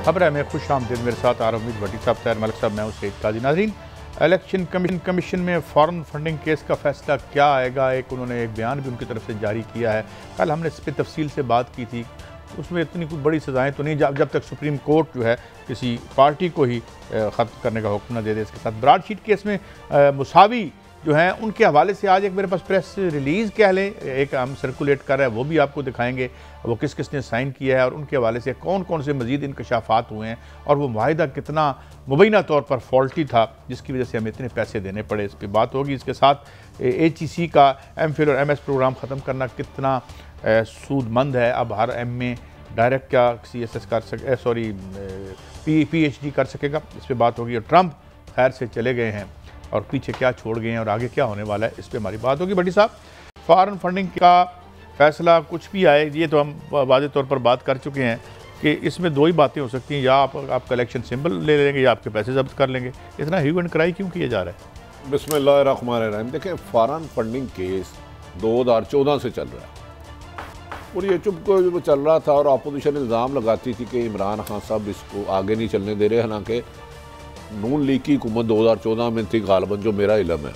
खबर है मैं खुश आमदीद मेरे साथ आरमीद भट्टी साहब, तैयार मलिक साहब, मैं हूं सईद काजी। नाज़रीन, इलेक्शन कमीशन में फॉरेन फंडिंग केस का फैसला क्या आएगा, उन्होंने एक बयान भी उनकी तरफ से जारी किया है। कल हमने इस पर तफसील से बात की थी, उसमें इतनी कुछ बड़ी सज़ाएँ तो नहीं जब तक सुप्रीम कोर्ट जो है किसी पार्टी को ही ख़त्म करने का हुक्म न दे दे। इसके साथ ब्रॉडशीट केस में मुसावी जो हैं उनके हवाले से आज एक मेरे पास प्रेस रिलीज़ कह लें, एक हम सर्कुलेट कर रहे हैं, वो भी आपको दिखाएंगे वो किस किस ने साइन किया है और उनके हवाले से कौन कौन से मज़ीद इंकशाफात हुए हैं और वो माहिदा कितना मुबैना तौर पर फॉल्टी था जिसकी वजह से हमें इतने पैसे देने पड़े। इस पर बात होगी। इसके साथ HEC का MPhil और MS प्रोग्राम ख़त्म करना कितना सूदमंद है। अब हर MA डायरेक्ट क्या CSS कर सके, सॉरी PhD कर सकेगा, इस पर बात होगी। और ट्रंप खैर से चले गए हैं और पीछे क्या छोड़ गए हैं और आगे क्या होने वाला है, इस पर हमारी बात होगी। भट्टी साहब, फॉरेन फंडिंग का फैसला कुछ भी आए, ये तो हम वाज़ेह तौर पर बात कर चुके हैं कि इसमें दो ही बातें हो सकती हैं, या आप कलेक्शन सिंबल ले लेंगे या आपके पैसे जब्त कर लेंगे। इतना ह्यू एंड क्राई क्यों किया जा रहा है? बिस्मिल्लाहिर्रहमानिर्रहीम। देखें, फॉरेन फंडिंग केस 2014 से चल रहा है और ये चुप को चल रहा था और अपोजिशन इल्ज़ाम लगाती थी कि इमरान खान साहब इसको आगे नहीं चलने दे रहे। हालांकि नून लीग की हुकूमत 2014 में थी गालिबन, जो मेरा इल्म है।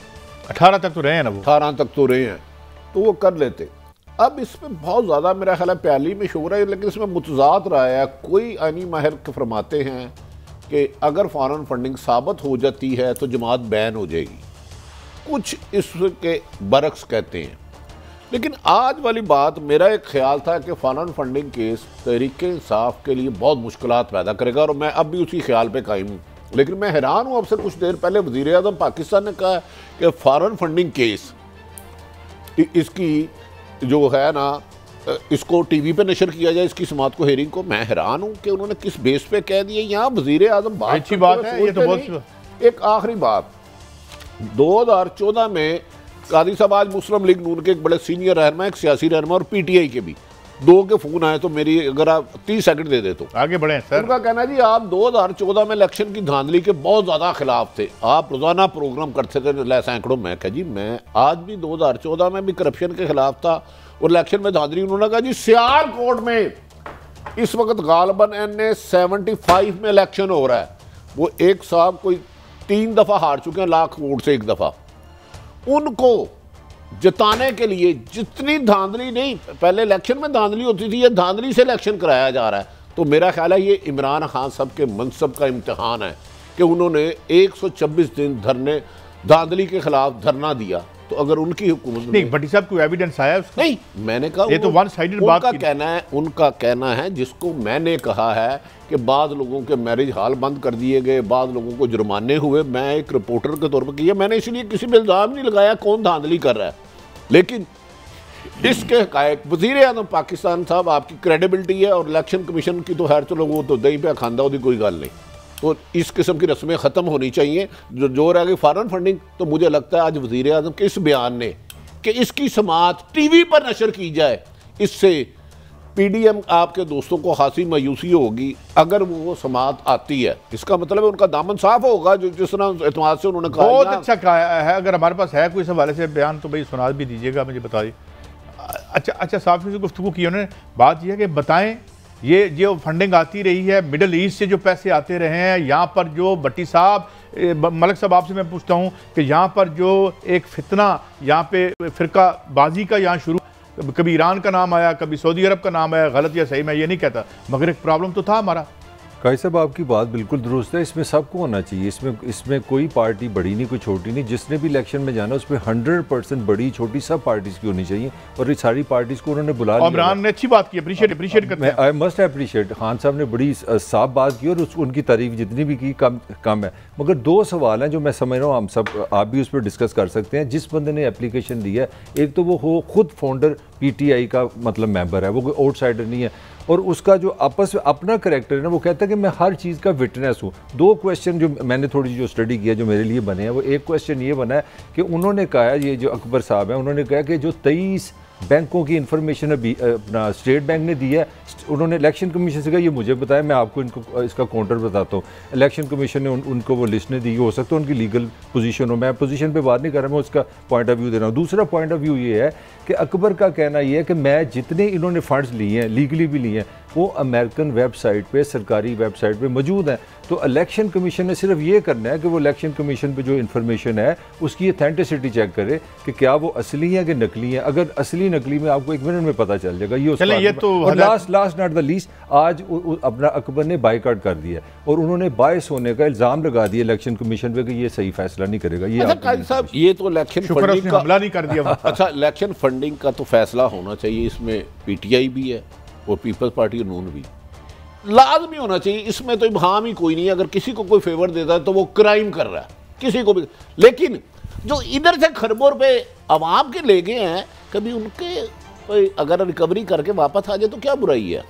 18 तक तो रहे हैं ना, वो 18 तक तो रहे हैं, तो वो कर लेते। अब इसमें बहुत ज़्यादा मेरा ख्याल है प्याली में शोर है, लेकिन इसमें मुतज़ाद राय है। कोई आईनी माहिर फरमाते हैं कि अगर फॉरेन फंडिंग साबित हो जाती है तो जमात बैन हो जाएगी, कुछ इसके बरक्स कहते हैं। लेकिन आज वाली बात, मेरा एक ख्याल था कि foreign funding case Tehreek Insaf के लिए बहुत मुश्किलात पैदा करेगा और मैं अब भी उसी ख्याल पर कायम हूँ। लेकिन मैं हैरान हूँ, अब से कुछ देर पहले वज़ीर आज़म पाकिस्तान ने कहा कि फॉरेन फंडिंग केस इसकी जो है ना, इसको TV पे नशर किया जाए, इसकी समात को, हेयरिंग को। मैं हैरान हूँ कि उन्होंने किस बेस पे कह दिया। यहाँ वज़ीर आज़म अच्छी बात है, ये तो बहुत। एक आखिरी बात, 2014 में कादी साहब, आज मुस्लिम लीग नून के एक बड़े सीनियर रहनमा, एक सियासी रहनमा और PTI के भी दो के फ़ोन आए, तो मेरी अगर आप 30 सेकंड दे दे तो आगे बढ़े सर। उनका कहना है जी आप 2014 में इलेक्शन की धांधली के बहुत ज़्यादा खिलाफ थे, आप रोज़ाना प्रोग्राम करते थे सैकड़ों। मैं कहा जी मैं आज भी 2014 में भी करप्शन के खिलाफ था और इलेक्शन में धांधली। उन्होंने कहा जी सियालकोट में इस वक्त गालिबन NA 75 में इलेक्शन हो रहा है। वो एक साहब कोई 3 दफ़ा हार चुके हैं, लाख वोट से 1 दफ़ा। उनको जिताने के लिए जितनी धांधली, नहीं पहले इलेक्शन में धांधली होती थी, ये धांधली से इलेक्शन कराया जा रहा है। तो मेरा ख्याल है ये इमरान खान साहब के मनसब का इम्तिहान है कि उन्होंने 126 दिन धरने धांधली के खिलाफ धरना दिया। तो अगर उनकी हुकूमत नहीं, भट्टी साहब कोई एविडेंस आया उसका? नहीं, मैंने कहा ये तो वन साइडेड बात उनका कहना है जिसको मैंने कहा है कि बाद लोगों के मैरिज हॉल बंद कर दिए गए, बाद लोगों को जुर्माने हुए। मैं एक रिपोर्टर के तौर पर किया, मैंने इसलिए किसी पर इल्ज़ाम नहीं लगाया कौन धांधली कर रहा है। लेकिन इसके हक़ाइक़, वज़ीर आज़म पाकिस्तान साहब आपकी क्रेडिबिलिटी है और इलेक्शन कमीशन की तो खैर चलो वो तो दही पे खांदा होती कोई गल नहीं। तो इस किस्म की रस्में ख़त्म होनी चाहिए। जो रह गई फॉरेन फंडिंग, तो मुझे लगता है आज वज़ीर आज़म के इस बयान ने कि इसकी समात TV पर नशर की जाए, इससे PDM आपके दोस्तों को खासी मायूसी होगी। अगर वो समात आती है, इसका मतलब है उनका दामन साफ होगा, जो जिस तरह एतमाद से उन्होंने कहा। बहुत अच्छा कहा है। अगर हमारे पास है कोई इस हवाले से बयान तो भाई सुना भी दीजिएगा, मुझे बताइए। अच्छा साफ़ी से गुफ्तगू की उन्होंने। बात यह है कि बताएं, ये जो फंडिंग आती रही है मिडल ईस्ट से, जो पैसे आते रहे हैं यहाँ पर, जो भट्टी साहब, मलिक साहब आपसे मैं पूछता हूँ कि यहाँ पर जो एक फितना यहाँ पे फ़िरका बाजी का यहाँ शुरू, कभी ईरान का नाम आया, कभी सऊदी अरब का नाम आया, गलत या सही मैं ये नहीं कहता, मगर एक प्रॉब्लम तो था हमारा। काजी साहब आपकी बात बिल्कुल दुरुस्त है, इसमें सबको होना चाहिए। इसमें कोई पार्टी बड़ी नहीं, कोई छोटी नहीं। जिसने भी इलेक्शन में जाना उसमें 100% बड़ी छोटी सब पार्टीज़ की होनी चाहिए और ये सारी पार्टीज़ को उन्होंने बुला लिया। इमरान ने अच्छी बात की, अप्रिशिएट करते हैं। आई मस्ट अप्रिशिएट, खान साहब ने बड़ी साफ बात की और उनकी तारीफ जितनी भी की कम है। मगर 2 सवाल हैं जो मैं समझ रहा हूँ, हम सब आप भी उस पर डिस्कस कर सकते हैं। जिस बंदे ने एप्लीकेशन दी है, एक तो वो हो खुद फाउंडर PTI का मतलब मेंबर है, वो कोई आउटसाइडर नहीं है, और उसका जो आपस में अपना करैक्टर है ना, वो कहता है कि मैं हर चीज़ का विटनेस हूँ। 2 क्वेश्चन जो मैंने थोड़ी जो स्टडी किया, जो मेरे लिए बने हैं, वो एक क्वेश्चन ये बना है कि उन्होंने कहा है, ये जो अकबर साहब हैं, उन्होंने कहा कि जो 23 बैंकों की इंफॉर्मेशन अभी अपना स्टेट बैंक ने दी है, उन्होंने इलेक्शन कमीशन से कहा ये मुझे बताया, मैं आपको इनको इसका काउंटर बताता हूँ। इलेक्शन कमीशन ने उनको वो लिस्ट ने दी, हो सकता है उनकी लीगल पोजीशन हो, मैं पोजीशन पे बात नहीं कर रहा, मैं उसका पॉइंट ऑफ व्यू दे रहा हूँ। दूसरा पॉइंट ऑफ व्यू ये है कि अकबर का कहना ये है कि मैं जितने इन्होंने फंड्स लिए हैं, लीगली भी लिए हैं, वो अमेरिकन वेबसाइट पे, सरकारी वेबसाइट पे मौजूद हैं। तो इलेक्शन कमीशन ने सिर्फ ये करना है कि वो इलेक्शन कमीशन पे जो इन्फॉर्मेशन है उसकी ऑथेंटिसिटी चेक करे कि क्या वो असली है कि नकली है। अगर असली नकली में आपको 1 मिनट में पता चल जाएगा। ये तो लास्ट नॉट द लीस्ट, आज अपना अकबर ने बाइकआउट कर दिया और उन्होंने बायस होने का इल्ज़ाम लगा दिया इलेक्शन कमीशन पे कि ये सही फैसला नहीं करेगा। ये काजी साहब, ये तो इलेक्शन फंडिंग का हमला नहीं कर दिया। अच्छा, इलेक्शन फंडिंग का तो फैसला होना चाहिए, इसमें पीटीआई भी है और पीपल्स पार्टी नून भी लाजमी होना चाहिए। इसमें तो इबहाम ही कोई नहीं है। अगर किसी को कोई फेवर देता है तो वो क्राइम कर रहा है, किसी को भी। लेकिन जो इधर से खरबों रुपए अवाम के ले गए हैं, कभी उनके अगर रिकवरी करके वापस आ जाए तो क्या बुराई है?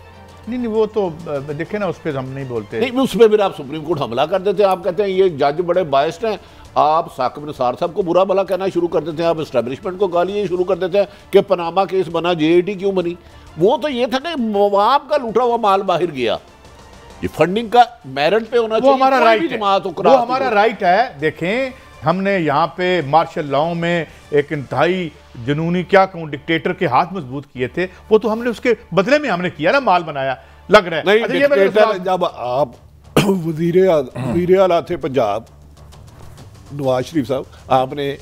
नहीं, वो तो देखे ना, उस पर हम नहीं बोलते। नहीं, उस पर फिर आप सुप्रीम कोर्ट हमला कर देते हैं। आप कहते हैं ये जज बड़े बायस्ड हैं। आप साकिब निसार साहब को बुरा भला कहना शुरू कर देते हैं। आप एस्टेब्लिशमेंट को गालियाँ शुरू कर देते हैं कि पनामा केस बना, जेआईटी क्यों बनी। वो तो ये था कि मवाब का लूटा हुआ माल बाहर गया। ये फंडिंग का मेरिट पे होना चाहिए, हमारा राइट है, वो हमारा राइट है। देखें, हमने यहाँ पे मार्शल लॉ में एक इंतहाई जुनूनी, क्या कहूँ, डिक्टेटर के हाथ मजबूत किए थे। वो तो हमने उसके बदले में हमने किया ना, माल बनाया, लग रहा है। नहीं, डिक्टेटर जब आप वज़ीर आला थे पंजाब, नवाज शरीफ साहब, आपने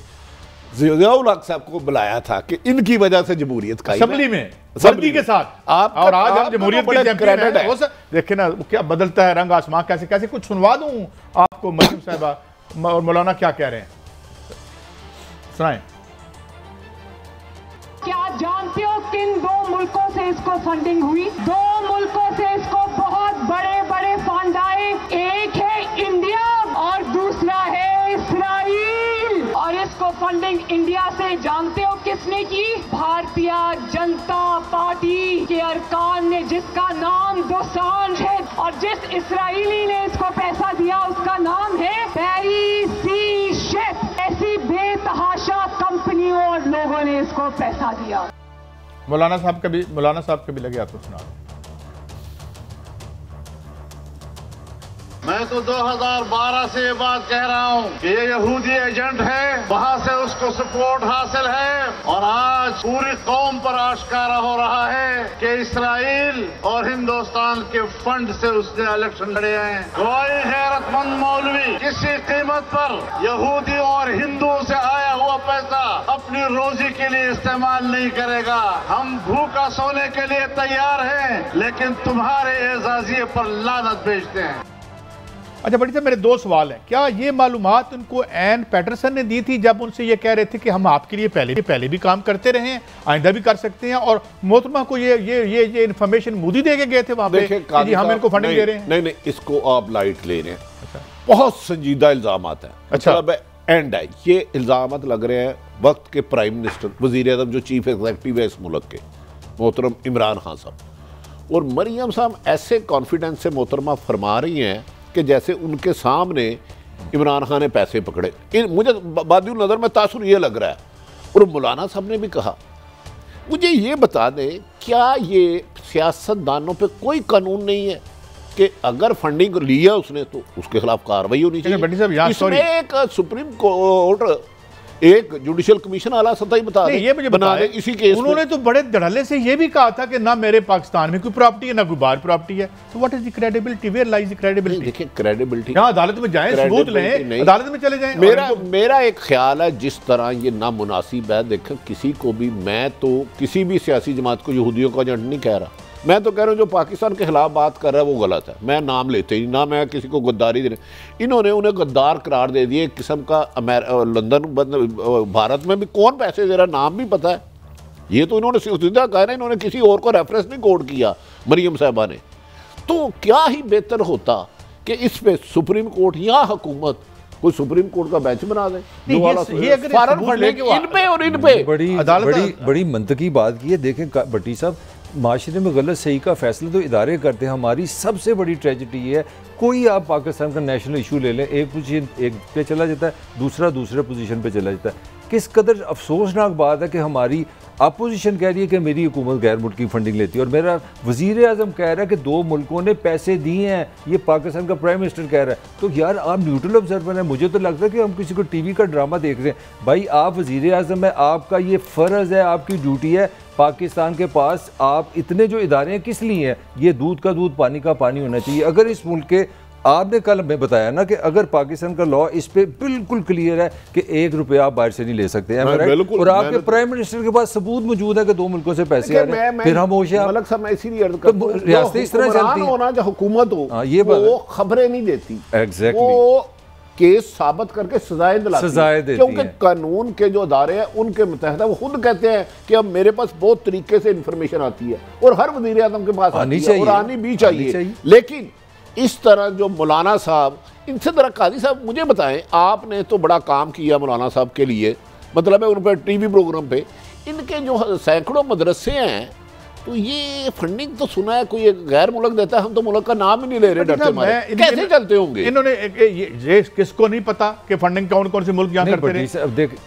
ज़ियाउल हक साहब को बुलाया था कि इनकी वजह से जमहूरियत का असेंबली में वर्दी के साथ आप, और आज हम जमहूरियत के चैंपियन हैं। देखे ना क्या बदलता है रंग आसमां, कैसे कैसे। कुछ सुनवा दूं आपको, मरियम साहिबा और मौलाना क्या कह रहे हैं, सुनाएं। क्या जानते हो किन 2 मुल्कों से इसको फंडिंग हुई? 2 मुल्कों से इसको बहुत बड़े बड़े फंड आए। एक है इंडिया और दूसरा है इस्राइल। और इसको फंडिंग इंडिया से जानते हो किसने की? भारतीय जनता पार्टी के अरकान ने, जिसका नाम दोसांझ है। और जिस इस्राइली ने इसको पैसा दिया उसका नाम है पैरी सी शेफ। ऐसी बेतहाशा कंपनियों और लोगों ने इसको पैसा दिया। मौलाना साहब का भी लगे आपको सुना। मैं तो 2012 से ये बात कह रहा हूँ कि ये यहूदी एजेंट है, वहाँ से उसको सपोर्ट हासिल है। और आज पूरी कौम पर आश्कारा हो रहा है कि इस्राइल और हिंदुस्तान के फंड से उसने इलेक्शन लड़े हैं। कोई गैरतमंद मौलवी किसी कीमत पर यहूदियों और हिंदुओं से आया हुआ पैसा अपनी रोजी के लिए इस्तेमाल नहीं करेगा। हम भूखा सोने के लिए तैयार हैं, लेकिन तुम्हारे एजाजिये पर लानत भेजते हैं। अच्छा बड़ी साहब, मेरे 2 सवाल हैं। क्या ये मालूमात उनको एन पैटरसन ने दी थी जब उनसे ये कह रहे थे कि हम आपके लिए पहले भी काम करते रहे हैं, आइंदा भी कर सकते हैं, और मोहतरमा को ये इन्फॉर्मेशन मोदी दे के गए थे वहां पे कि हम इनको फंडिंग दे रहे हैं? नहीं, इसको आप लाइट ले रहे हैं। अच्छा। बहुत संजीदा इल्जाम है। अच्छा, एंड है, ये इल्जाम लग रहे हैं वक्त के प्राइम मिनिस्टर, वजीर आज़म जो चीफ एग्जीक्यूटिव है इस मुल्क के, मोहतरम इमरान खान साहब। और मरियम साहब ऐसे कॉन्फिडेंस से मोहतरमा फरमा रही हैं कि जैसे उनके सामने इमरान खान ने पैसे पकड़े। मुझे बादी नज़र में तासुर ये लग रहा है। और मौलाना साहब ने भी कहा, मुझे ये बता दें, क्या ये सियासतदानों पे कोई कानून नहीं है कि अगर फंडिंग लिया उसने तो उसके खिलाफ कार्रवाई होनी चाहिए? इसमें एक सुप्रीम कोर्ट, एक जुडिशियल कमीशन आला सतह बता दे, ये मुझे बना दे इसी केस। उन्होंने तो बड़े धड़ल्ले से ये भी कहा था कि ना मेरे पाकिस्तान में कोई प्रॉपर्टी है ना कोई बाहर प्रॉपर्टी है। तो what is the credibility, where lies the credibility? देखिए, क्रेडिबिलिटी यहाँ अदालत में जाएं, सबूत लें, अदालत में चले जाएं। मेरा एक ख्याल है, जिस तरह ये नामुनासिब है, देखें किसी को भी, मैं तो किसी भी सियासी जमात को यहूदियों का एजेंट नहीं कह रहा। मैं तो कह रहा हूँ जो पाकिस्तान के खिलाफ बात कर रहा है वो गलत है। मैं नाम लेते ही ना, मैं किसी को गद्दारी दे रहे। इन्होंने उन्हें गद्दार करार दे दिए, एक किस्म का। लंदन, भारत में भी कौन पैसे दे रहा है, नाम भी पता है। ये तो इन्होंने सीधा कहा ना, इन्होंने किसी और को रेफरेंस नहीं कोड किया मरियम साहबा ने। तो क्या ही बेहतर होता कि इस पे सुप्रीम कोर्ट या हुकूमत कोई सुप्रीम कोर्ट का बेंच बना दे। बड़ी मंतकी बात की है। देखें भट्टी साहब, माशरे में गलत सही का फैसला तो इदारे करते हैं। हमारी सबसे बड़ी ट्रेजिडी ये है, कोई आप पाकिस्तान का नेशनल इशू ले लें, एक पोजीशन एक पे चला जाता है, दूसरा दूसरे पोजीशन पे चला जाता है। किस कदर अफसोसनाक बात है कि हमारी अपोजिशन कह रही है कि मेरी हुकूमत गैर मुल्की फंडिंग लेती है, और मेरा वज़ीर आज़म कह रहा है कि 2 मुल्कों ने पैसे दिए हैं, ये पाकिस्तान का प्राइम मिनिस्टर कह रहा है। तो यार आप न्यूट्रल ऑब्जर्वर हैं। मुझे तो लगता है कि हम किसी को टीवी का ड्रामा देख रहे हैं। भाई आप वज़ीर आज़म है, आपका ये फ़र्ज़ है, आपकी ड्यूटी है पाकिस्तान के पास आप इतने जो इदारे हैं किस लिए हैं? ये दूध का दूध पानी का पानी होना चाहिए। अगर इस मुल्क के, आपने कल हमें बताया ना कि अगर पाकिस्तान का लॉ इस पे बिल्कुल क्लियर है कि 1 रुपया आप बाहर से नहीं ले सकते हैं, और आपके प्राइम मिनिस्टर के पास सबूत मौजूद है कि 2 मुल्कों से पैसे आ रहे हैं, फिर हम मलक साहब मैं इसीलिए अर्ज करता हूं, रियासतें इस तरह चलती हैं होना, जो हुकूमत हो ये वो खबरें नहीं देती, एग्जैक्टली वो केस साबित करके सजाएं दिलाती है, क्योंकि कानून के जो अदारे हैं उनके मुतहद वो खुद कहते हैं कि अब मेरे पास बहुत तरीके से इंफॉर्मेशन आती है और हर वज़ीर आज़म के पास आनी है और आनी भी चाहिए। लेकिन इस तरह जो मौलाना साहब, इनसे जरा काजी साहब मुझे बताएं, आपने तो बड़ा काम किया मौलाना साहब के लिए, मतलब है उन पर टीवी प्रोग्राम पे, इनके जो सैकड़ों मदरसे हैं, तो ये फंडिंग तो सुना है कोई गैर मुल्क देता है, हम तो मुल्क का नाम ही नहीं ले रहे, डरते मारे कैसे चलते होंगे? इन्होंने ये किसको नहीं पता कि फंडिंग कौन कौन से मुल्क यहाँ करते रहे?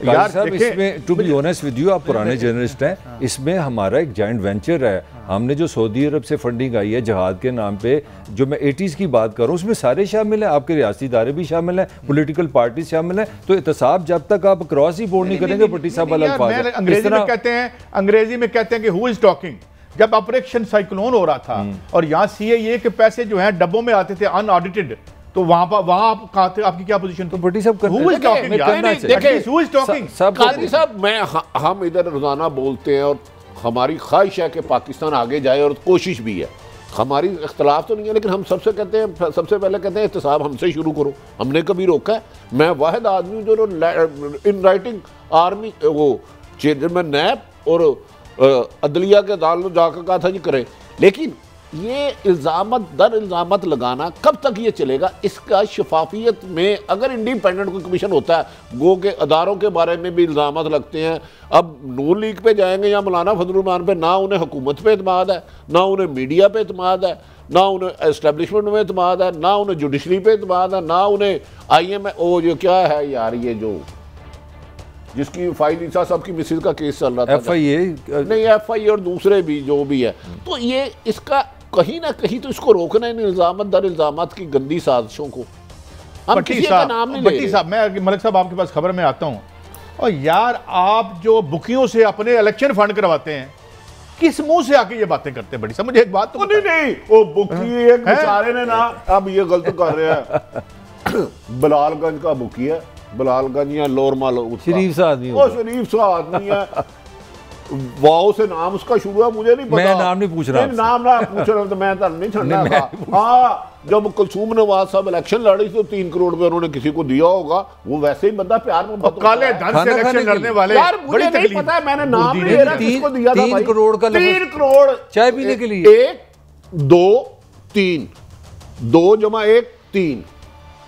यार इसमें to be honest with you, आप पुराने जर्नलिस्ट हैं, इसमें हमारा एक जॉइंट वेंचर है। हमने जो सऊदी अरब से फंडिंग आई है जहाद के नाम पे, जो मैं 80s की बात कर रहा हूँ, उसमें सारे शामिल हैं, आपके रियासती इदारे भी शामिल हैं, पॉलिटिकल पार्टी शामिल हैं। तो एहतसाब जब तक आप क्रॉस ही बोर्ड नहीं करेंगे, भट्टी साहब अंग्रेजी में कहते हैं कि हु इज टॉकिंग। जब ऑपरेशन साइक्लोन हो रहा था और यहाँ सीआईए के पैसे जो हैं डब्बों में आते थे अनऑडिटेड, तो वहां आप कहा थे, आपकी क्या पोजीशन? तो भट्टी साहब हम इधर रोजाना बोलते हैं और हमारी ख्वाहिश है कि पाकिस्तान आगे जाए और कोशिश भी है, हमारी इख्तलाफ तो नहीं है, लेकिन हम सबसे कहते हैं, सबसे पहले कहते हैं एहतसाब हमसे शुरू करो, हमने कभी रोका है? मैं वाहिद आदमी जो इन राइटिंग आर्मी वो चेयरमैन नैब और अदलिया के अदालत जाकर कहा था जी करें, लेकिन ये इल्ज़ामत दर इल्ज़ामत लगाना कब तक ये चलेगा? इसका शफाफियत में अगर इंडिपेंडेंट कोई कमीशन होता है, गो के अदारों के बारे में भी इल्ज़ामत लगते हैं, अब नून लीग पे जाएंगे या मौलाना फजलुर रहमान पे, ना उन्हें हुकूमत पे एतमाद है, ना उन्हें मीडिया पे एतमाद है, ना उन्हें एस्टेब्लिशमेंट में एतमाद है, ना उन्हें जुडिशरी पे एतमाद है, ना उन्हें IMF वो जो क्या है यार, ये जो जिसकी फाइल ईसा साहब की मिसिस का केस चल रहा था, FIA नहीं FIA और दूसरे भी जो भी है, तो ये इसका कहीं ना कहीं तो इसको रोकना है, इल्जामत दर इल्जामत की गंदी साजिशों को। हम किसी का नाम नहीं ले रहे। साहब, मैं मलिक साहब आपके पास खबर में आता हूँ, और यार आप जो बुकियों से अपने इलेक्शन फंड करवाते हैं, किस मुंह से आके ये बातें करते हैं? बड़ी साहब मुझे एक बात तो नहीं वो बुकी एक बेचारे ने ना, अब ये गलत कर रहे हैं बलालगंज का बुकी है, बलालगंज या लोरमाल, शरीफ सा आदमी, वो शरीफ सा आदमी है, वाओ से नाम उसका शुरू है, मुझे नहीं पता, मैं नाम नहीं पूछ रहा, नाम ना पूछ रहा तो मैं नहीं छड़ना था। हाँ, जब कुलसूम नवाज साहब इलेक्शन लड़ी तो 3 करोड़ में उन्होंने किसी को दिया होगा, वो वैसे ही बंदा प्यार में काले धन से इलेक्शन लड़ने वाले, यार मुझे नहीं पता है, मैंने नाम नहीं ले रहा किसको दिया था। 3 करोड़ का, 3 करोड़ चाय पीने के लिए, 1 2 3 2 जमा 1 3।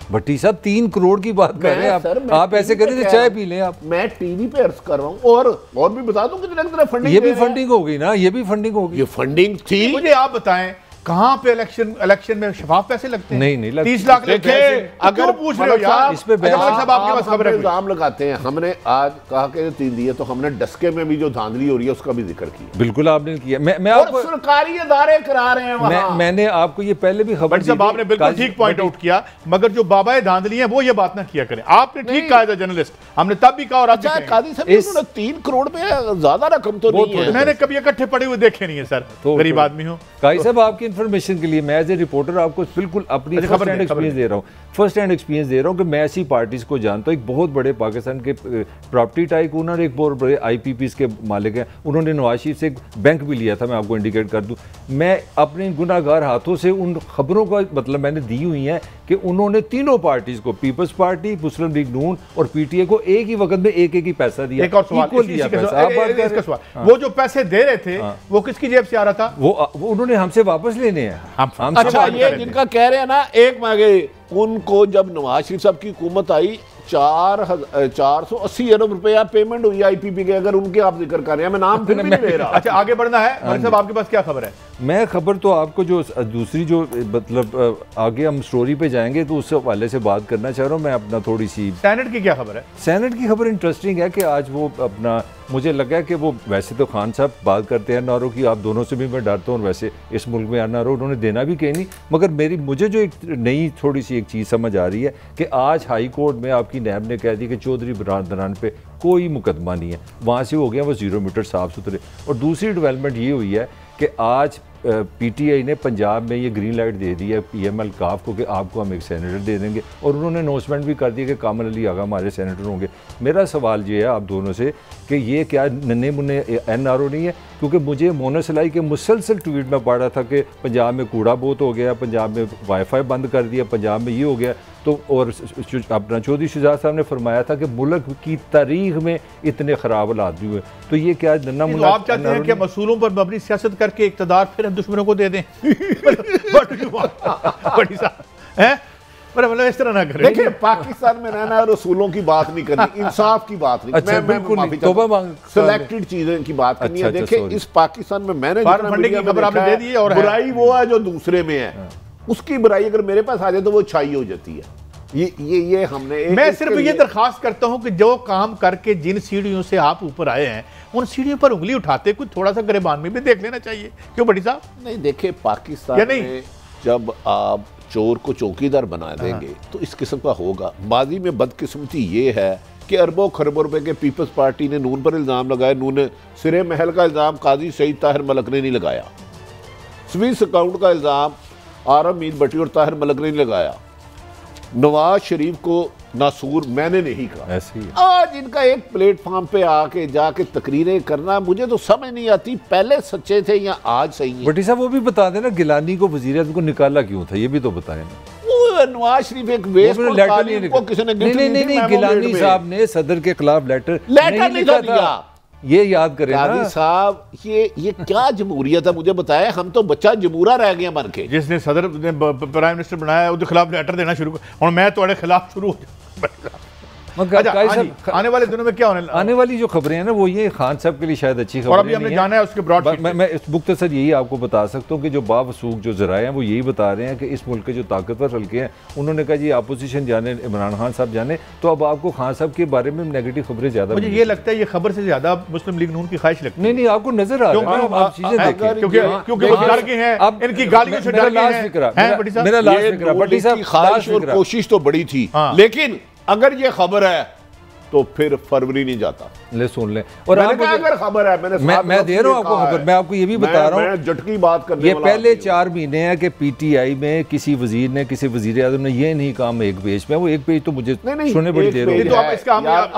भट्टी साहब 3 करोड़ की बात कर रहे हैं आप ऐसे करें तो चाय पी लें आप। मैं टीवी पे अर्ज कर रहा हूँ और भी बता दूं कितने तरह फंडिंग, ये भी फंडिंग होगी ना, ये भी फंडिंग होगी, ये फंडिंग थी। मुझे आप बताएं कहां पे इलेक्शन में शफाफ पैसे लगते हैं? नहीं लगते। 30 लाख लगते हैं। अगर पूछ रहे हो यार, इस पे साहब आपके पास खबर है, इल्जाम लगाते हैं। हमने आज कहा कि 3 दिए, तो हमने डस्के में भी जो धांधली हो रही है उसका भी जिक्र किया। बिल्कुल आपने किया। मैं आपको सरकारी अदारे करा रहे हैं वहां। मैंने आपको ये पहले भी खबर दी, आपने बिल्कुल ठीक पॉइंट आउट किया, मगर जो बाबा धांधली है वो ये बात ना किया करें। आपने ठीक कहा था जर्नलिस्ट, हमने तब भी कहा और अच्छा कादी साहब 3 करोड़ में ज्यादा रकम तो नहीं है। मैंने कभी इकट्ठे पड़े हुए देखे नहीं है सर, गरीब आदमी हूँ। कादी साहब आपकी इन्फॉर्मेशन के लिए मैं एज ए रिपोर्टर आपको बिल्कुल अपनी फर्स्ट हैंड एक्सपीरियंस दे रहा हूँ कि मैं ऐसी पार्टीज को जानता हूँ। एक बहुत बड़े पाकिस्तान के प्रॉपर्टी टाइकून और एक बहुत बड़े IPPs के मालिक हैं, उन्होंने नवाज शरीफ से एक बैंक भी लिया था, मैं आपको इंडिकेट कर दूं। मैं अपने गुनाहगार हाथों से उन खबरों का मतलब मैंने दी हुई हैं कि उन्होंने तीनों पार्टीज को, पीपल्स पार्टी, मुस्लिम लीग नून और PTI को एक ही वक्त में एक ही पैसा दिया। एक और सवाल, वो जो पैसे दे रहे थे वो किसकी जेब से आ रहा था? वो उन्होंने हमसे वापस लेने हैं। अच्छा, ये जिनका कह रहे हैं ना एक मांगे, उनको जब नवाज शरीफ साहब की हुकूमत आई 480 अरब रुपया पेमेंट हुई IPP के, अगर उनके आप जिक्र कर रहे हैं, मैं नाम फिर भी नहीं ले रहा। अच्छा आगे बढ़ना है साहब, आपके पास क्या खबर है? मैं खबर तो आपको जो दूसरी जो मतलब आगे हम स्टोरी पे जाएंगे तो उस हवाले से बात करना चाह रहा हूँ मैं अपना थोड़ी सी। सेनेट की क्या खबर है? सेनेट की खबर इंटरेस्टिंग है कि आज वो अपना, मुझे लगा कि वो वैसे तो खान साहब बात करते हैं नारों की, आप दोनों से भी मैं डरता हूँ, वैसे इस मुल्क में नारों उन्होंने देना भी कहीं नहीं, मगर मुझे जो एक नई थोड़ी सी एक चीज़ समझ आ रही है कि आज हाई कोर्ट में आपकी नैब ने कह दी कि चौधरी बरदरान पे कोई मुकदमा नहीं है, वहाँ से हो गया वो 0 मीटर साफ सुथरे। और दूसरी डेवलपमेंट ये हुई है कि आज पीटीआई ने पंजाब में ये ग्रीन लाइट दे दी है पीएमएल काफ को कि आपको हम एक सेनेटर दे देंगे, और उन्होंने अनाउंसमेंट भी कर दी कि कामल अली आगा हमारे सेनेटर होंगे। मेरा सवाल ये है आप दोनों से कि ये क्या नन्हे मुन्ने एनआरओ नहीं है? क्योंकि मुझे मोनस लाई के मुसलसल ट्वीट में पढ़ा था कि पंजाब में कूड़ा बहुत हो गया, पंजाब में वाईफाई बंद कर दिया, पंजाब में ये हो गया। तो और अपना चौधरी शुजात साहब ने फरमाया था कि मुल्क की तारीख में इतने ख़राब हालात भी हुए, तो ये क्या नन्ना मुन्ना? आप चाहते हैं कि मसूलों पर मबनी सियासत करके इक़्तिदार फिर दुश्मनों को दे दें? बड़ी साहब हैं, मतलब इस तरह ना करें। देखिए, पाकिस्तान में रहना है, रसूलों की बात नहीं करनी, इंसाफ की बात नहीं। अच्छा, बिल्कुल नहीं, तौबा मांग सिलेक्टेड चीजें की बात करनी है। देखिए, इस पाकिस्तान में मैंने फंडिंग की खबर आपने दे दी है, और बुराई वो है जो दूसरे में है, उसकी बुराई अगर मेरे पास आ जाए तो वो अच्छाई हो जाती है। ये हमने मैं सिर्फ ये दरखास्त करता हूं कि जो काम करके जिन सीढ़ियों से आप ऊपर आए हैं उन सीढ़ियों पर उंगली उठाते कुछ थोड़ा सा गिरबान में भी देख लेना चाहिए। क्यों बड़ी साहब? नहीं, देखिए, पाकिस्तान में जब आप चोर को चौकीदार बना देंगे तो इस किस्म का होगा। माजी में बदकिस्मती ये है कि अरबों खरबों रुपए के पीपल्स पार्टी ने नून पर इल्ज़ाम लगाया, नून ने सिरे महल का इल्ज़ाम काजी सईद ताहिर मलक ने नहीं लगाया, स्विस अकाउंट का इल्ज़ाम आरम मीर भट्टी और ताहिर मलक ने नहीं लगाया, नवाज शरीफ को नासूर मैंने नहीं कहा। ऐसी आज इनका एक प्लेटफॉर्म पे आके जाके तकरीरें करना, मुझे तो समझ नहीं आती पहले सच्चे थे या आज सही है। भट्टी साहब वो भी बता देना गिलानी को वज़ीर को निकाला क्यों था, ये भी तो बताएं ना। नवाज शरीफ एक वेस्ट को किसी ने नहीं, गिलानी साहब ने सदर के खिलाफ लेटर नहीं दिया। ये याद करें ना साहब, ये क्या जमहूरियत है मुझे बताया? हम तो बच्चा जमूरा रह गया बन के। जिसने सदर ने प्राइम मिनिस्टर बनाया उसके खिलाफ लेटर देना शुरू और मैं तुम्हारे खिलाफ शुरू हो जाऊँ। आने वाले दिनों में क्या होने आने वाली जो खबरें हैं ना वो ये खान साहब के लिए शायद अच्छी खबर और अभी हमने जाना है उसके ब्रॉड। मैं इस मुख्तसर यही आपको बता सकता हूँ कि जो बावसूख जो जराए हैं वो यही बता रहे हैं कि इस मुल्क के जो ताकतवर हल्के हैं उन्होंने कहा जी अपोजिशन जाने, इमरान खान साहब जाने, तो अब आपको खान साहब के बारे में नेगेटिव खबरें ज्यादा। मुझे ये लगता है ये खबर से ज्यादा मुस्लिम लीग नून की ख्वाहिश लगती है। नहीं, आपको नजर आ रहा है, क्योंकि वो डर के हैं, इनकी गालियों से डर के हैं। मेरा लास्ट फिक्रा भट्टी साहब, ख्वाहिश और कोशिश तो बड़ी थी, लेकिन अगर ये खबर है तो फिर फरवरी नहीं जाता। ले सुन ले, और अगर खबर है मैं दे रहा हूं आपको खबर, मैं आपको ये भी बता रहा हूं, झटकी बात करने ये पहले 4 महीने हैं कि पीटीआई में किसी वजीर ने, किसी वजीर आज़म ने ये नहीं काम एक पेज में, वो एक पेज तो मुझे सुनने बड़ी देर हो गई।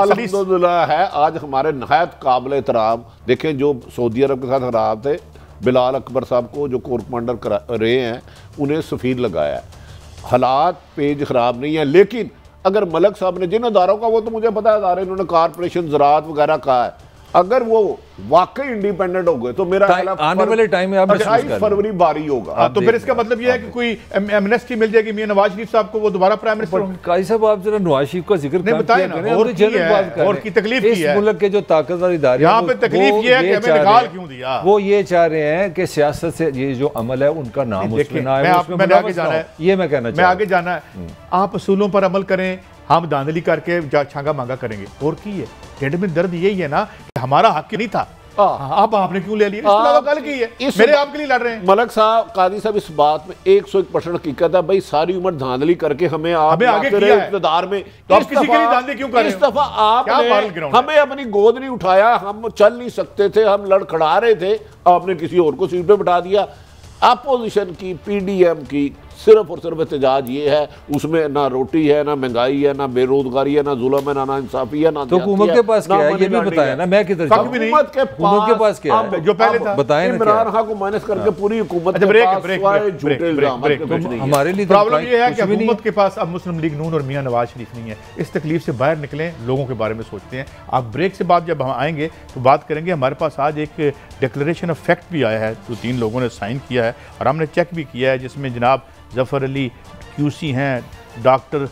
अल्हम्दुलिल्लाह है आज हमारे नहायत काबिल एहतराम, देखें जो सऊदी अरब के साथ खराब थे, बिलाल अकबर साहब को जो कोर कमांडर रहे हैं उन्हें सफीर लगाया। हालात पेज खराब नहीं है, लेकिन अगर मलक साहब ने जिन अदारों का, वो तो मुझे पता है अदारे इन्होंने कारपोरेशन ज़राअत वगैरह कहा है, अगर वो वाकई इंडिपेंडेंट हो गए तो मेरा आने वाले टाइम में 28 फरवरी बारी होगा। तो फिर इसका मतलब यह है कि कोई एमनेस्टी मिल जाएगी मियां नवाज शरीफ साहब को, वो दोबारा प्राइम मिनिस्टर होंगे। काजी साहब आप जरा नवाज शरीफ का जिक्र नहीं बताएं ना, और की तकलीफ की है, मुल्क के जो ताकतवर इदारे यहाँ पे तकलीफ ये है कि हमें निकाल क्यों दिया। वो ये चाह रहे हैं कि सियासत से ये जो अमल है उनका नाम उसमें ना आए, मैंने आगे जाना है, ये मैं कहना मैं आगे जाना है। आप असूलों पर अमल करें, हम धांधली करके छांगा मांगा करेंगे, और की है ढिड में दर्द यही है ना कि हमारा हक नहीं था, आपने क्यों ले लिया? गल की है, मेरे आपके लिए लड़ रहे हैं। मलक साहब, काजी साहब, इस बात में 101% हकीकत है भाई, सारी उम्र धांधली करके हमें आगे इक़्तिदार में, तो आप किसी के लिए धांधली क्यों कर रहे हो? इस दफा आपने हमें अपनी गोद नहीं उठाया, हम चल नहीं सकते थे, हम लड़खड़ा रहे थे, आपने किसी और को सीट पे बिठा दिया। अपोजिशन की, पीडीएम की सिर्फ और सिर्फ एहतजाज ये है, उसमें ना रोटी है, ना महंगाई है, ना बेरोजगारी है, ना जुल्म है, ना इंसाफी है, ना तो हुकूमत के पास क्या है ये भी बताया ना, मैं किधर जाऊं? हुकूमत के पास क्या है जो पहले था, बताएं ना। इमरान खान को माइनस करके पूरी हुकूमत के पास हमारे लिए प्रॉब्लम ये है कि हुकूमत के पास अब मुस्लिम लीग नून और मियां नवाज शरीफ नहीं है। इस तकलीफ से बाहर निकलें, लोगों के बारे में सोचते हैं। आप ब्रेक से बाद जब हम आएंगे तो बात करेंगे। हमारे पास आज एक डिक्लेरेशन ऑफ फैक्ट भी आया है जो 3 लोगों ने साइन किया है और हमने चेक भी किया है, जिसमें जनाब जफ़र अली क्यूसी हैं, डॉक्टर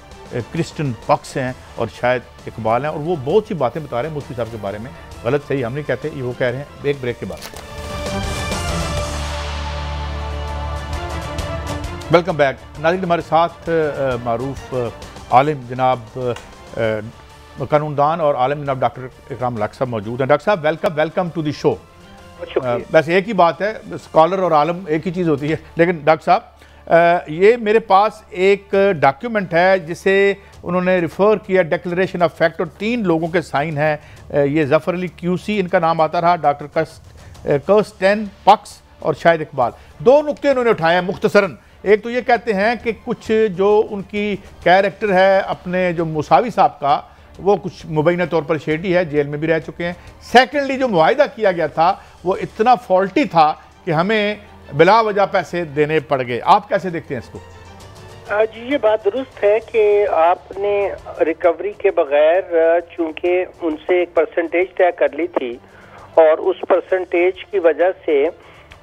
क्रिस्टन पक्स हैं और शायद इकबाल हैं, और वो बहुत सी बातें बता रहे हैं मुफ्ती साहब के बारे में। गलत सही हम नहीं कहते, ये वो कह रहे हैं। एक ब्रेक के बाद वेलकम बैक। नाज़रीन, हमारे साथ मारूफ आलिम जनाब कानूनदान और आलिम जनाब डॉक्टर इकराम मलक साहब मौजूद हैं। डॉक्टर साहब वेलकम टू द शो। वैसे एक ही बात है, स्कॉलर और आलम एक ही चीज़ होती है, लेकिन डॉक्टर साहब ये मेरे पास एक डॉक्यूमेंट है जिसे उन्होंने रिफ़र किया, डिक्लेरेशन ऑफ फैक्ट, और 3 लोगों के साइन हैं। ये ज़फ़र अली क्यूसी इनका नाम आता रहा, डॉक्टर कर्स्टेन पक्स और शाहिद इकबाल। 2 नुक्ते उन्होंने उठाए हैं मुख्तसरन। एक तो ये कहते हैं कि कुछ जो उनकी कैरेक्टर है अपने जो मुसावी साहब का, वो कुछ मुबैना तौर पर शेडी है, जेल में भी रह चुके हैं। सेकेंडली जो मुआहिदा किया गया था वो इतना फॉल्टी था कि हमें बिला वजह पैसे देने पड़ गए। आप कैसे देखते हैं इसको? जी, ये बात दुरुस्त है कि आपने रिकवरी के बगैर चूंकि उनसे एक परसेंटेज तय कर ली थी और उस परसेंटेज की वजह से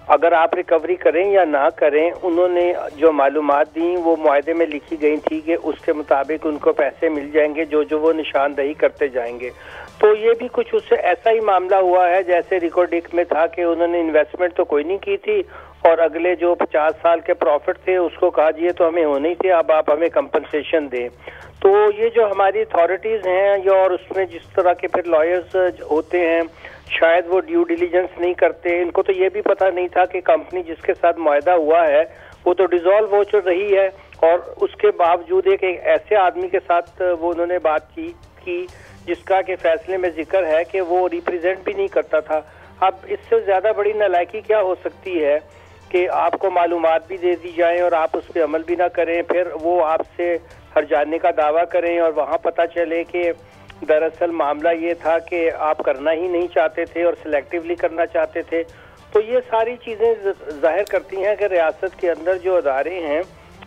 अगर आप रिकवरी करें या ना करें, उन्होंने जो मालूमात दी वो मुआहदे में लिखी गई थी कि उसके मुताबिक उनको पैसे मिल जाएंगे जो जो वो निशानदही करते जाएंगे। तो ये भी कुछ उससे ऐसा ही मामला हुआ है जैसे रिकॉर्डिक में था कि उन्होंने इन्वेस्टमेंट तो कोई नहीं की थी और अगले जो 50 साल के प्रॉफिट थे उसको कहा जी तो हमें होने ही थे, अब आप हमें कंपनसेशन दें। तो ये जो हमारी अथॉरिटीज़ हैं और उसमें जिस तरह के फिर लॉयर्स होते हैं, शायद वो ड्यू डिलीजेंस नहीं करते। इनको तो ये भी पता नहीं था कि कंपनी जिसके साथ मुआहदा हुआ है वो तो डिसॉल्व हो रही है और उसके बावजूद एक ऐसे आदमी के साथ वो उन्होंने बात की जिसका के फैसले में जिक्र है कि वो रिप्रेजेंट भी नहीं करता था। अब इससे ज़्यादा बड़ी नालायकी क्या हो सकती है कि आपको मालूमात भी दे दी जाए और आप उस पर अमल भी ना करें, फिर वो आपसे हर जाने का दावा करें और वहाँ पता चले कि दरअसल मामला ये था कि आप करना ही नहीं चाहते थे और सिलेक्टिवली करना चाहते थे। तो ये सारी चीज़ें जाहिर करती हैं कि रियासत के अंदर जो अदारे हैं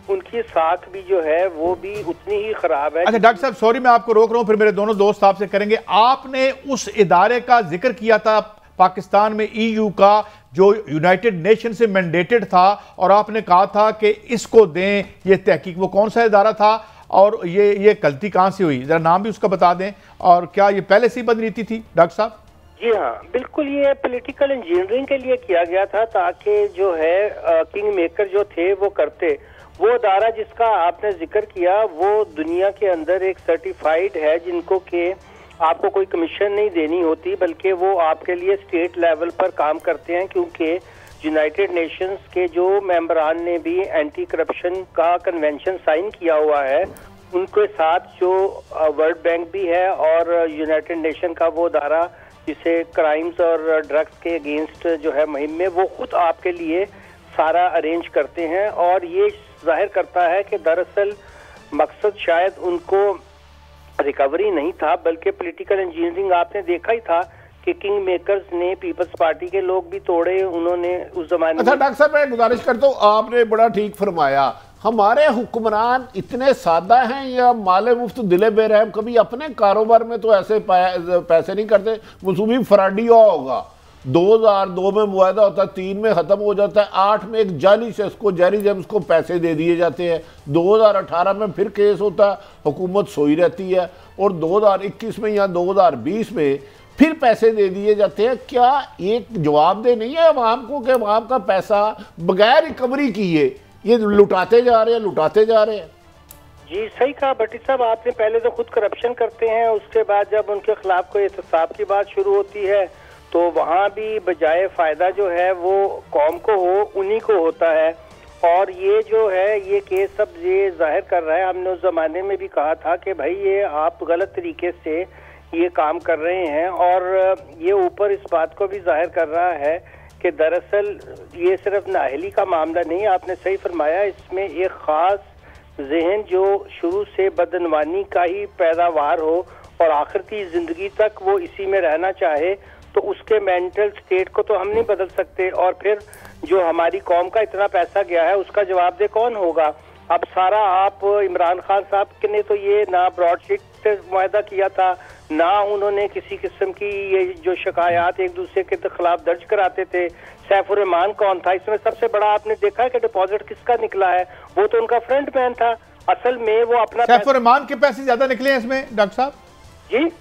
उनकी साख भी जो है वो भी उतनी ही खराब है। अच्छा डॉक्टर साहब, सॉरी मैं आपको रोक रहा हूँ, फिर मेरे दोनों दोस्त आपसे करेंगे। आपने उस इदारे का जिक्र किया था पाकिस्तान में EU का जो यूनाइटेड नेशन से मैंडेटेड था और आपने कहा था कि इसको दें ये तहकीक। वो कौन सा इदारा था और ये गलती कहाँ से हुई? जरा नाम भी उसका बता दें और क्या ये पहले से ही बदनीति थी डॉक्टर साहब? जी हाँ, बिल्कुल ये पॉलिटिकल इंजीनियरिंग के लिए किया गया था ताकि जो है किंग मेकर जो थे वो करते। वो अदारा जिसका आपने जिक्र किया वो दुनिया के अंदर एक सर्टिफाइड है जिनको के आपको कोई कमीशन नहीं देनी होती बल्कि वो आपके लिए स्टेट लेवल पर काम करते हैं, क्योंकि यूनाइटेड नेशंस के जो मेंबरान ने भी एंटी करप्शन का कन्वेंशन साइन किया हुआ है उनके साथ जो वर्ल्ड बैंक भी है और यूनाइटेड नेशन का वो अदारा जिसे क्राइम्स और ड्रग्स के अगेंस्ट जो है मुहिम में वो खुद आपके लिए सारा अरेंज करते हैं। और ये जाहिर करता है कि दरअसल मकसद शायद उनको रिकवरी नहीं था बल्कि पॉलिटिकल इंजीनियरिंग। आपने देखा ही था कि किंग मेकर्स ने पीपल्स पार्टी के लोग भी तोड़े उन्होंने उस जमाने। अच्छा डॉक्टर साहब, मैं गुजारिश करता हूँ, आपने बड़ा ठीक फरमाया, हमारे हुक्मरान इतने सादा हैं या माले मुफ्त दिले बेरहम, कभी अपने कारोबार में तो ऐसे पैसे नहीं करते। मसूमी फराडिया होगा, 2002 में मुआहदा होता है, 3 में ख़त्म हो जाता है, 8 में एक जाली से उसको जेरी जेम्स को पैसे दे दिए जाते हैं, 2018 में फिर केस होता है, हुकूमत सोई रहती है और 2021 में या 2020 में फिर पैसे दे दिए जाते हैं। क्या एक जवाबदेह नहीं है अवाम को कि अवाम का पैसा बगैर रिकवरी किए ये लुटाते जा रहे हैं? जी सही कहा भट्टी साहब आपने। पहले तो खुद करप्शन करते हैं, उसके बाद जब उनके खिलाफ कोई एहतसाब की बात शुरू होती है तो वहाँ भी बजाय फ़ायदा जो है वो कौम को हो उन्हीं को होता है। और ये जो है ये केस सब ये जाहिर कर रहा है, हमने उस ज़माने में भी कहा था कि भाई ये आप गलत तरीके से ये काम कर रहे हैं। और ये ऊपर इस बात को भी जाहिर कर रहा है कि दरअसल ये सिर्फ नाअहली का मामला नहीं, आपने सही फरमाया, इसमें एक ख़ास जहन जो शुरू से बदनवानी का ही पैदावार हो और आखिर की ज़िंदगी तक वो इसी में रहना चाहे, तो उसके मेंटल स्टेट को तो हम नहीं बदल सकते। और फिर जो हमारी कौम का इतना पैसा गया है उसका जवाबदेह कौन होगा? अब सारा आप इमरान खान साहब ने तो ये ना ब्रॉडशीट मुआहदा किया था, ना उन्होंने किसी किस्म की ये जो शिकायत एक दूसरे के खिलाफ दर्ज कराते थे। सैफुर रहमान कौन था? इसमें सबसे बड़ा आपने देखा कि डिपॉजिट किसका निकला है, वो तो उनका फ्रंट मैन था। असल में वो अपना सैफुर रहमान के पैसे ज्यादा निकले हैं इसमें डॉक्टर साहब? जी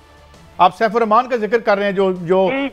आप सैफुर रहमान का जिक्र कर रहे हैं जो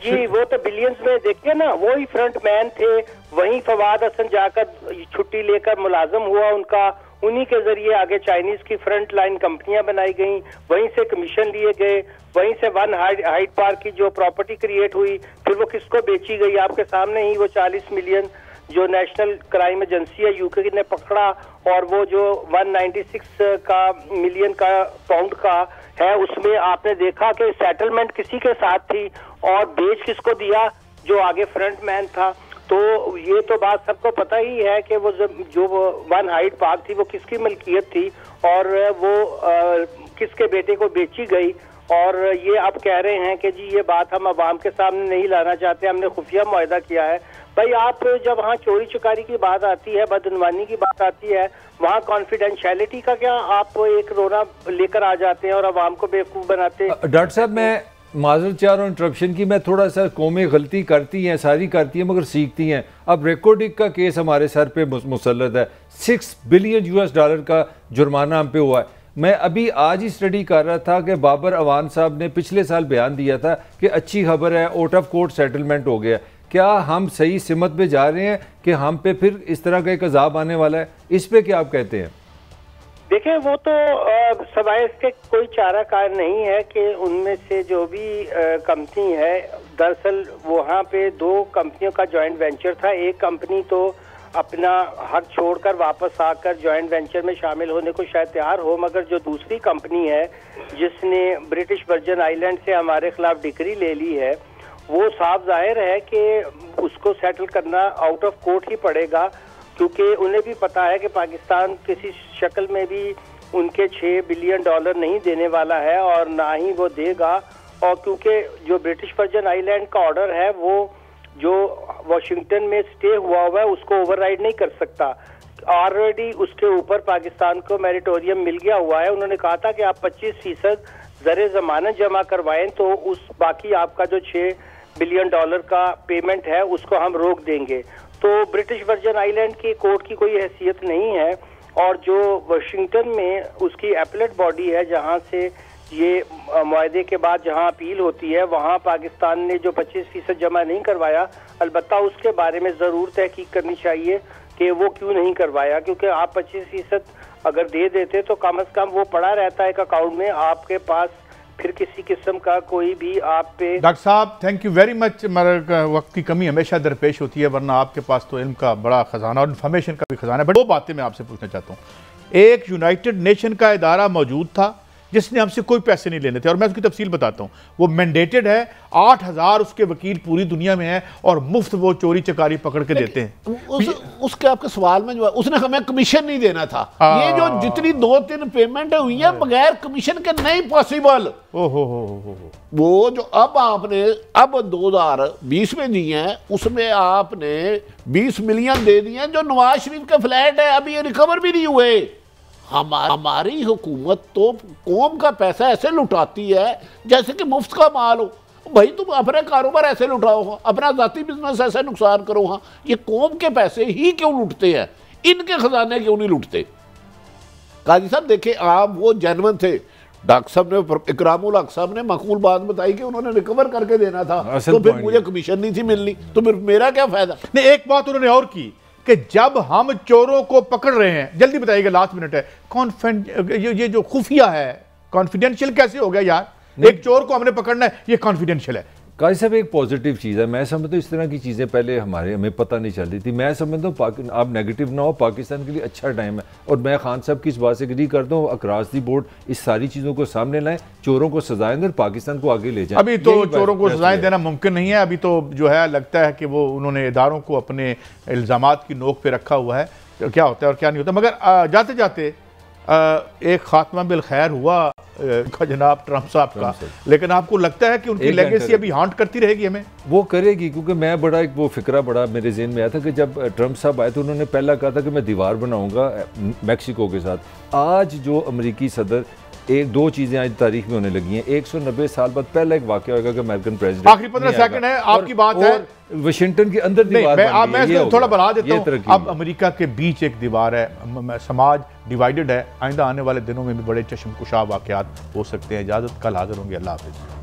जी वो तो बिलियंस में देखिए ना, वो ही फ्रंट मैन थे। वहीं फवाद हसन जाकर छुट्टी लेकर मुलाजम हुआ उनका, उन्हीं के जरिए आगे चाइनीज की फ्रंट लाइन कंपनियां बनाई गई, वहीं से कमीशन लिए गए, वहीं से वन हाइड पार्क की जो प्रॉपर्टी क्रिएट हुई फिर वो किसको बेची गई आपके सामने ही, वो 40 मिलियन जो नेशनल क्राइम एजेंसी है यूके ने पकड़ा, और वो जो 196 का मिलियन का पाउंड का है, उसमें आपने देखा कि सेटलमेंट किसी के साथ थी और बेच किसको दिया, जो आगे फ्रंट मैन था। तो ये तो बात सबको पता ही है कि वो जो वन हाइड पार्क थी वो किसकी मलकियत थी और वो किसके बेटे को बेची गई। और ये आप कह रहे हैं कि जी ये बात हम अवाम के सामने नहीं लाना चाहते, हमने खुफिया मुआहदा किया है। भाई आप जब वहाँ चोरी चकारी की बात आती है, बदनवानी की बात आती है, वहाँ कॉन्फिडेंशियलिटी का क्या आप एक रोना लेकर आ जाते हैं और अवाम को बेवकूफ़ बनाते हैं। डॉक्टर साहब मैं माजरत चाह रहा हूँ इंटरप्शन की, मैं थोड़ा सा कौमें गलती करती हैं, सारी करती हैं मगर सीखती हैं। अब रेकोर्डिक का केस हमारे सर पे मुसल्लत है, $6 बिलियन का जुर्माना हम पे हुआ है। मैं अभी आज ही स्टडी कर रहा था कि बाबर अवान साहब ने पिछले साल बयान दिया था कि अच्छी खबर है, आउट ऑफ कोर्ट सेटलमेंट हो गया। क्या हम सही सिमत पे जा रहे हैं कि हम पे फिर इस तरह का एक अजाब आने वाला है? इस पे क्या आप कहते हैं? देखें, वो तो सवाए इसके कोई चारा कार नहीं है कि उनमें से जो भी कंपनी है, दरअसल वहाँ पे 2 कंपनियों का जॉइंट वेंचर था। एक कंपनी तो अपना हक छोड़कर वापस आकर जॉइंट वेंचर में शामिल होने को शायद तैयार हो, मगर जो दूसरी कंपनी है जिसने ब्रिटिश वर्जन आइलैंड से हमारे खिलाफ डिक्री ले ली है, वो साफ जाहिर है कि उसको सेटल करना आउट ऑफ कोर्ट ही पड़ेगा, क्योंकि उन्हें भी पता है कि पाकिस्तान किसी शक्ल में भी उनके $6 बिलियन नहीं देने वाला है और ना ही वो देगा। और क्योंकि जो ब्रिटिश वर्जन आइलैंड का ऑर्डर है वो जो वाशिंगटन में स्टे हुआ है उसको ओवरराइड नहीं कर सकता। ऑलरेडी उसके ऊपर पाकिस्तान को मैरिटोरियम मिल गया हुआ है। उन्होंने कहा था कि आप 25% ज़र ज़मानत जमा करवाएं तो उस बाकी आपका जो $6 बिलियन का पेमेंट है उसको हम रोक देंगे। तो ब्रिटिश वर्जन आइलैंड की कोर्ट की कोई हैसियत नहीं है, और जो वाशिंगटन में उसकी एपलेट बॉडी है जहां से ये मुआहदे के बाद जहां अपील होती है, वहां पाकिस्तान ने जो 25% जमा नहीं करवाया, अलबत्ता उसके बारे में ज़रूर तहकीक करनी चाहिए कि वो क्यों नहीं करवाया, क्योंकि आप 25% अगर दे देते तो कम से कम वो पड़ा रहता है एक अकाउंट में, आपके पास फिर किसी किस्म का कोई भी आप पे। डॉक्टर साहब थैंक यू वेरी मच। हमारे वक्त की कमी हमेशा दरपेश होती है, वरना आपके पास तो इल्म का बड़ा खजाना और इन्फॉर्मेशन का भी खजाना है। बट 2 बातें मैं आपसे पूछना चाहता हूँ। एक, यूनाइटेड नेशन का इदारा मौजूद था जिसने हमसे कोई पैसे नहीं लेने थे, और मैं उसकी तफसील बताता हूँ। वो मैंडेटेड है, 8000 उसके वकील पूरी दुनिया में हैं और मुफ्त वो चोरी चकारी पकड़ के देते हैं। उसके आपके सवाल में जो है उसने हमें कमीशन नहीं देना था। ये जो जितनी 2-3 पेमेंट हुई है बगैर कमीशन के नहीं पॉसिबल। वो जो अब आपने 2020 में दिए हैं उसमें आपने 20 मिलियन दे दिए जो नवाज शरीफ के फ्लैट है, अभी ये रिकवर भी नहीं हुए। हमारी हुकूमत तो कौम का पैसा ऐसे लुटाती है जैसे कि मुफ्त का माल हो। भाई तुम अपने कारोबार ऐसे लुटाओ, अपना जाती बिजनेस ऐसे नुकसान करो। हाँ, ये कौम के पैसे ही क्यों लुटते हैं, इनके खजाने क्यों नहीं लुटते? काजी साहब देखे, आप वो जेन्युइन थे। डॉक्टर साहब ने, इकरामुल हक साहब ने माकूल बात बताई कि उन्होंने रिकवर करके देना था, तो फिर मुझे कमीशन नहीं थी मिलनी, तो फिर मेरा क्या फायदा? नहीं, एक बात उन्होंने और की कि जब हम चोरों को पकड़ रहे हैं, जल्दी बताइएगा लास्ट मिनट है, ये जो खुफिया है कॉन्फिडेंशियल कैसे हो गया यार? एक चोर को हमने पकड़ना है, ये कॉन्फिडेंशियल है। काजी साहब एक पॉजिटिव चीज़ है। मैं समझता हूँ इस तरह की चीज़ें पहले हमें पता नहीं चल रही थी। मैं समझता हूँ आप नेगेटिव ना हो, पाकिस्तान के लिए अच्छा टाइम है। और मैं खान साहब की इस बात से एग्री करता हूँ, अक्रॉस दी बोर्ड इस सारी चीज़ों को सामने लाएं, चोरों को सजाएं और पाकिस्तान को आगे ले जाएं। अभी तो चोरों को सजाएं देना मुमकिन नहीं है। अभी तो जो है लगता है कि वो उन्होंने इदारों को अपने इल्ज़ामात की नोक पे रखा हुआ है, तो क्या होता है और क्या नहीं होता। मगर जाते जाते एक खात्मा बिल खैर हुआ जनाब ट्रंप साहब का, लेकिन आपको लगता है कि उनकी लेगेसी अभी हांट करती रहेगी हमें? वो करेगी, क्योंकि मैं बड़ा एक वो फिक्रा बड़ा मेरे ज़हन में आया था कि जब ट्रंप साहब आए तो उन्होंने पहला कहा था कि मैं दीवार बनाऊंगा मैक्सिको के साथ। आज जो अमेरिकी सदर, 1-2 चीज़ें आज तारीख में होने लगी हैं। 190 साल बाद पहला एक वाक़या होगा कि अमेरिकन प्रेसिडेंट, आखिरी 15 सेकंड है आपकी बात है, वाशिंगटन के अंदर दीवार मैं थोड़ा बढ़ा देता हूँ। अब अमेरिका के बीच एक दीवार है, समाज डिवाइडेड है। आइंदा आने वाले दिनों में भी बड़े चश्मकुशा वाक़यात हो सकते हैं। इजाज़त, कल हाजिर होंगे। अल्लाह हाफ़िज़।